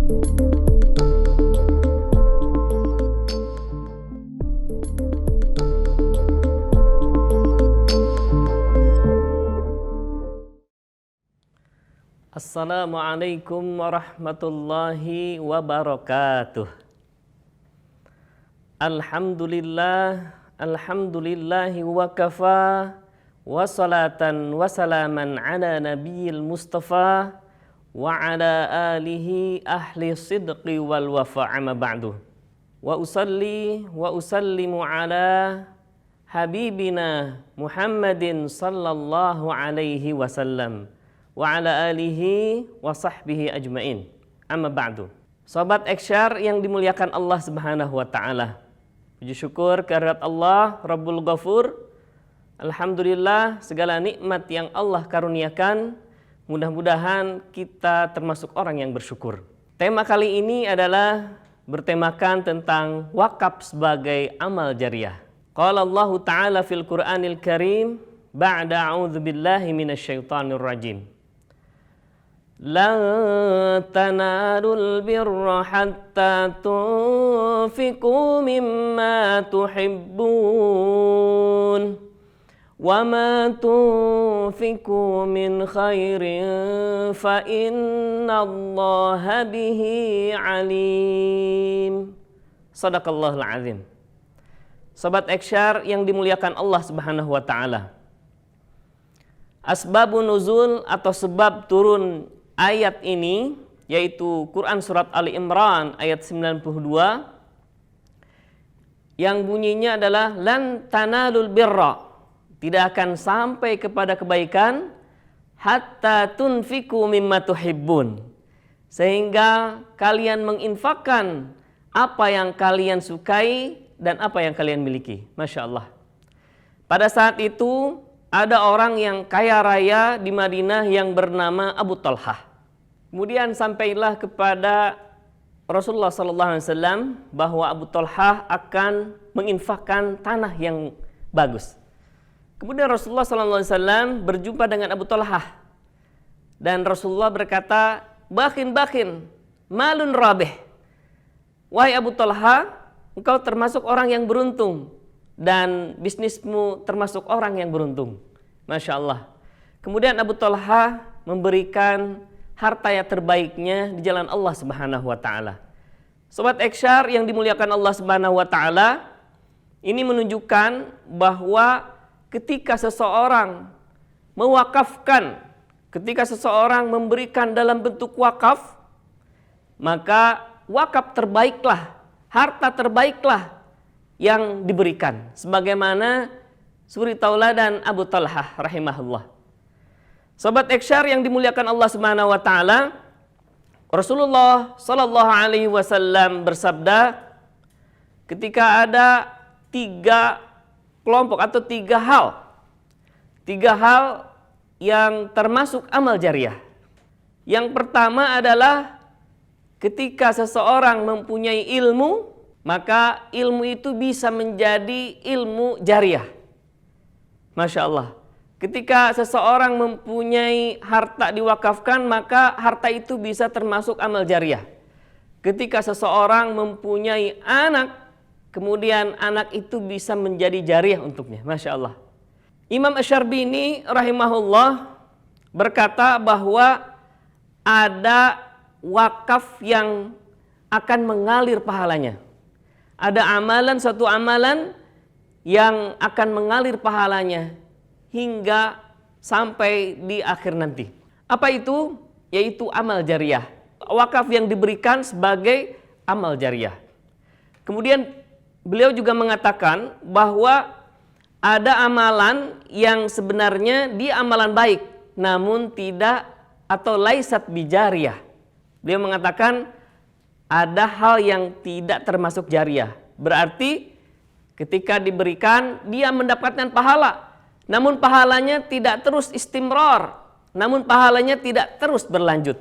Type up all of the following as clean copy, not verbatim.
Assalamualaikum warahmatullahi wabarakatuh. Alhamdulillahi wa kafa, wa salatan wa salaman ala nabiyil mustafa wa ala alihi ahli sidqi wal wafa, amma ba'du. Wa usalli wa usallimu ala habibina Muhammadin sallallahu alaihi wasallam wa ala alihi wa sahbihi ajmain, amma ba'du. Sobat Eksyar yang dimuliakan Allah Subhanahu wa taala. Puji syukur kehadirat Allah Rabbul Ghafur. Alhamdulillah segala nikmat yang Allah karuniakan, mudah-mudahan kita termasuk orang yang bersyukur. Tema kali ini adalah bertemakan tentang wakaf sebagai amal jariah. Qala Allah Ta'ala fil Qur'anil Karim ba'da a'udzu billahi minasyaitonir rajim. Lan tanalul birra hatta tunfiqu mimma tuhibbun wa ma tunfiqu min khairin fa innallaha bihi alim. Shadaqallahul azim. Sobat Eksyar yang dimuliakan Allah Subhanahu wa taala. Asbabun nuzul atau sebab turun ayat ini yaitu Quran surat Ali Imran ayat 92 yang bunyinya adalah lan tanalul birra, tidak akan sampai kepada kebaikan hatta tunfiku mimma tuhibbun, sehingga kalian menginfakkan apa yang kalian sukai dan apa yang kalian miliki. Masya Allah. Pada saat itu ada orang yang kaya raya di Madinah yang bernama Abu Talhah. Kemudian sampailah kepada Rasulullah SAW bahwa Abu Talhah akan menginfakkan tanah yang bagus. Kemudian Rasulullah SAW berjumpa dengan Abu Talhah dan Rasulullah berkata, "Bakin, malun rabih." Wahai Abu Talhah, engkau termasuk orang yang beruntung dan bisnismu termasuk orang yang beruntung. Masya Allah. Kemudian Abu Talhah memberikan harta yang terbaiknya di jalan Allah Subhanahu wa taala. Sobat Eksyar yang dimuliakan Allah Subhanahu wa taala, ini menunjukkan bahwa ketika seseorang mewakafkan, ketika seseorang memberikan dalam bentuk wakaf, maka wakaf terbaiklah, harta terbaiklah yang diberikan, sebagaimana suri tauladan Abu Talhah rahimahullah. Sobat Eksyar yang dimuliakan Allah Subhanahu wa taala, Rasulullah sallallahu alaihi wasallam bersabda, ketika ada 3 kelompok atau 3 hal yang termasuk amal jariah. Yang pertama adalah ketika seseorang mempunyai ilmu, maka ilmu itu bisa menjadi ilmu jariah. Masya Allah. Ketika seseorang mempunyai harta diwakafkan, maka harta itu bisa termasuk amal jariah. Ketika seseorang mempunyai anak, kemudian anak itu bisa menjadi jariah untuknya. Masya Allah. Imam Asy-Syarbini rahimahullah berkata bahwa ada wakaf yang akan mengalir pahalanya. Ada amalan, satu amalan yang akan mengalir pahalanya hingga sampai di akhir nanti. Apa itu? Yaitu amal jariah. Wakaf yang diberikan sebagai amal jariah. Kemudian beliau juga mengatakan bahwa ada amalan yang sebenarnya dia amalan baik, namun tidak atau laisat bijariah. Beliau mengatakan ada hal yang tidak termasuk jariah. Berarti ketika diberikan dia mendapatkan pahala, namun pahalanya tidak terus istimrar, namun pahalanya tidak terus berlanjut.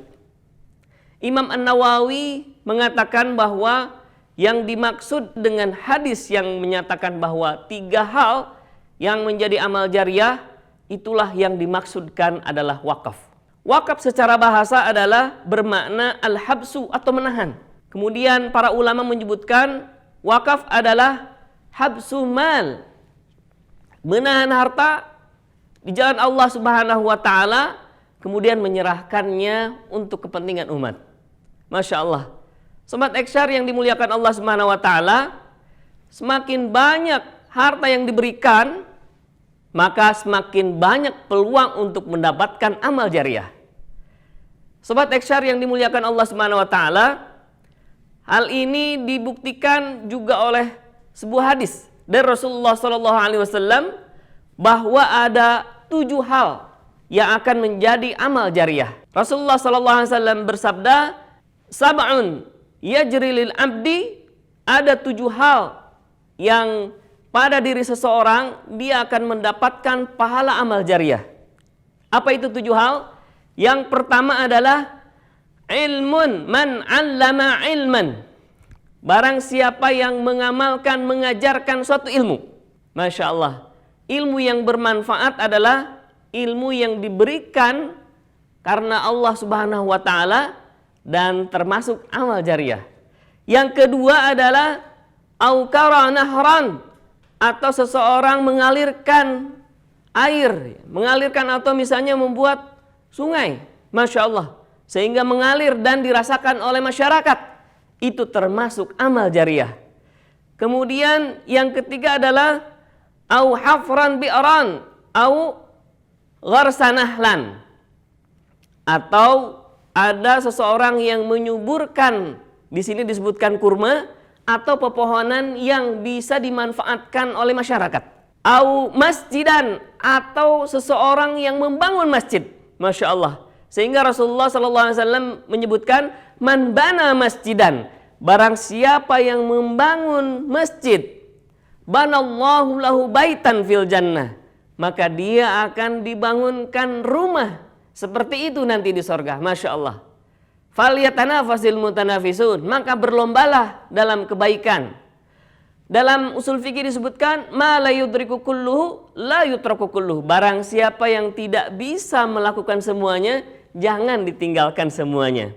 Imam An-Nawawi mengatakan bahwa yang dimaksud dengan hadis yang menyatakan bahwa 3 hal yang menjadi amal jariah, itulah yang dimaksudkan adalah wakaf. Wakaf secara bahasa adalah bermakna al-habsu atau menahan. Kemudian para ulama menyebutkan wakaf adalah habsu mal, menahan harta di jalan Allah Subhanahu wa taala, kemudian menyerahkannya untuk kepentingan umat. Masya Allah. Sobat Eksyar yang dimuliakan Allah Subhanahu wa taala, semakin banyak harta yang diberikan, maka semakin banyak peluang untuk mendapatkan amal jariah. Sobat Eksyar yang dimuliakan Allah Subhanahu wa taala, hal ini dibuktikan juga oleh sebuah hadis dari Rasulullah sallallahu alaihi wasallam bahwa ada 7 hal yang akan menjadi amal jariah. Rasulullah sallallahu alaihi wasallam bersabda, "Sab'un yajri lil abdi," ada 7 hal yang pada diri seseorang dia akan mendapatkan pahala amal jariah. Apa itu 7 hal? Yang pertama adalah ilmun man 'allama ilman. Barang siapa yang mengamalkan, mengajarkan suatu ilmu. Masya Allah. Ilmu yang bermanfaat adalah ilmu yang diberikan karena Allah Subhanahu wa taala dan termasuk amal jariah. Yang kedua adalah aukara nahran, atau seseorang mengalirkan air, mengalirkan atau misalnya membuat sungai, Masya Allah, sehingga mengalir dan dirasakan oleh masyarakat, itu termasuk amal jariah. Kemudian yang ketiga adalah au hafran bi'ran au gharsanahlan, atau ada seseorang yang menyuburkan, di sini disebutkan kurma, atau pepohonan yang bisa dimanfaatkan oleh masyarakat. Au masjidan, atau seseorang yang membangun masjid. Masya Allah. Sehingga Rasulullah SAW menyebutkan, man bana masjidan, barang siapa yang membangun masjid, banallahu lahu baitan fil jannah, maka dia akan dibangunkan rumah seperti itu nanti di surga. Masya Allah. Falyatanafasil mutanafisun, maka berlombalah dalam kebaikan. Dalam usul fikih disebutkan, ma la yudriku kulluhu la yutraku kulluhu. Barang siapa yang tidak bisa melakukan semuanya, jangan ditinggalkan semuanya.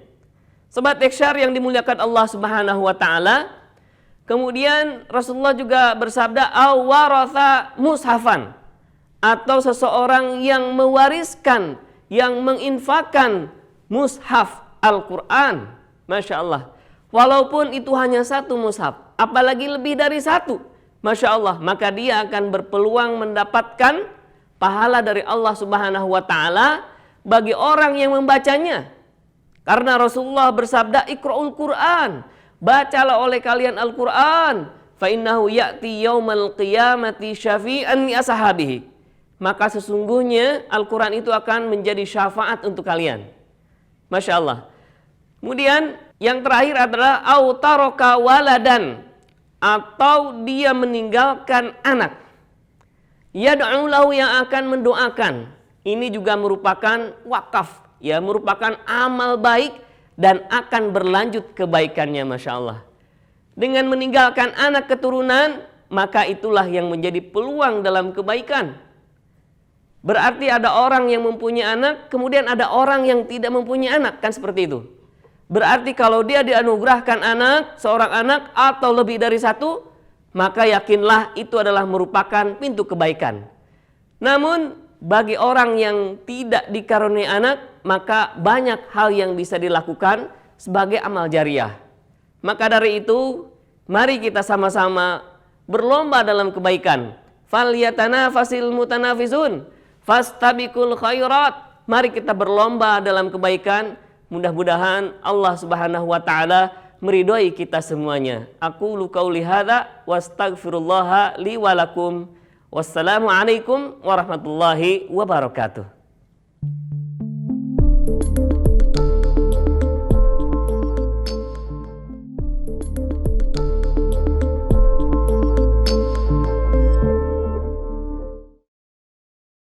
Sobat Eksyar yang dimuliakan Allah Subhanahu wa taala, kemudian Rasulullah juga bersabda, aw waratha mushafan, atau seseorang yang mewariskan, yang menginfakkan mushaf Al-Quran. Masya Allah. Walaupun itu hanya 1 mushaf, apalagi lebih dari 1, Masya Allah, maka dia akan berpeluang mendapatkan pahala dari Allah Subhanahu wa ta'ala bagi orang yang membacanya. Karena Rasulullah bersabda, iqra'ul Quran, bacalah oleh kalian Al-Quran, fa innahu ya'ti yaumal qiyamati syafi'an li ashabihi. Maka sesungguhnya Al-Quran itu akan menjadi syafaat untuk kalian. Masya Allah. Kemudian yang terakhir adalah autaroka waladan, atau dia meninggalkan anak. Yad'u lahu, yang akan mendoakan. Ini juga merupakan wakaf, ya, merupakan amal baik dan akan berlanjut kebaikannya. Masya Allah. Dengan meninggalkan anak keturunan, maka itulah yang menjadi peluang dalam kebaikan. Berarti ada orang yang mempunyai anak, kemudian ada orang yang tidak mempunyai anak, kan seperti itu. Berarti kalau dia dianugerahkan anak, seorang anak atau lebih dari 1, maka yakinlah itu adalah merupakan pintu kebaikan. Namun bagi orang yang tidak dikaruniai anak, maka banyak hal yang bisa dilakukan sebagai amal jariah. Maka dari itu, mari kita sama-sama berlomba dalam kebaikan. Falyatanafasil mutanafisun, fastabiqul khairat. Mari kita berlomba dalam kebaikan. Mudah-mudahan Allah Subhanahu wa taala meridhoi kita semuanya. Aqulu qauli hadza wastaghfirullaha li wa lakum. Wassalamu alaikum warahmatullahi wabarakatuh.